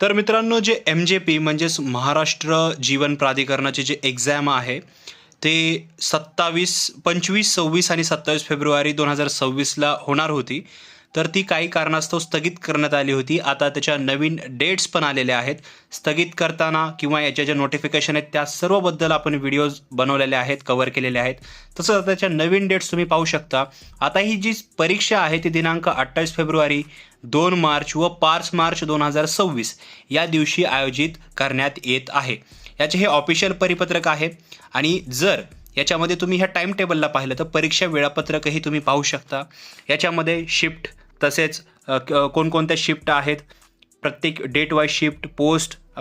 तर मित्रांनो, जे MJP म्हणजेच महाराष्ट्र जीवन प्राधिकरणाची जे एक्झाम आहे, ते 25, 26 आणि 27 फेब्रुवारी 2026ला होणार होती. तर ती काही कारणास्तव स्थगित करण्यात आली होती. आता त्याच्या नवीन डेट्स पण आलेल्या आहेत. स्थगित करताना किंवा याच्या ज्या नोटिफिकेशन आहेत त्या सर्वबद्दल आपण व्हिडिओज बनवलेले आहेत, कव्हर केलेले आहेत. तसंच त्याच्या नवीन डेट्स तुम्ही पाहू शकता. आता ही जी परीक्षा आहे ती दिनांक 28 फेब्रुवारी, 2 मार्च व 5 मार्च 2026 या दिवशी आयोजित करण्यात येत आहे. याचे हे ऑफिशियल परिपत्रक आहे. आणि जर याच्यामध्ये तुम्ही ह्या टाईम टेबलला पाहिलं तर परीक्षा वेळापत्रकही तुम्ही पाहू शकता. याच्यामध्ये शिफ्ट, तसेच कोणकोणत्या शिफ्ट आहेत, प्रत्येक डेट वाईज शिफ्ट,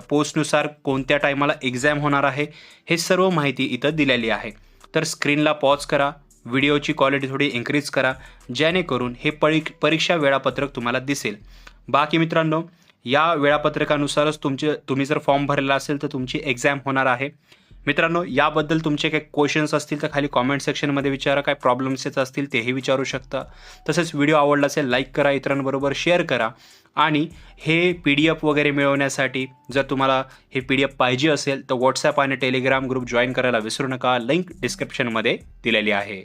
पोस्टनुसार कोणत्या टायमाला एक्झाम होणार आहे, हे सर्व माहिती इथं दिलेली आहे. तर स्क्रीनला पॉज करा, व्हिडिओची क्वालिटी थोडी इन्क्रीज करा, जेणेकरून हे परीक्षा वेळापत्रक तुम्हाला दिसेल. बाकी मित्रांनो, या वेळापत्रकानुसारच तुम्ही जर फॉर्म भरलेला असेल तर तुमची एक्झाम होणार आहे. मित्रांनो, याबद्दल तुमचे काही क्वेश्चन्स असतील तर खाली कॉमेंट सेक्शनमध्ये विचारा. काय प्रॉब्लेम्स येत असतील तेही विचारू शकता. तसेच व्हिडिओ आवडला असेल लाईक करा, इतरांबरोबर शेअर करा. आणि हे PDF वगैरे मिळवण्यासाठी जर तुम्हाला हे PDF पाहिजे असेल तर व्हॉट्सॲप आणि टेलिग्राम ग्रुप जॉईन करायला विसरू नका. लिंक डिस्क्रिप्शनमध्ये दिलेली आहे.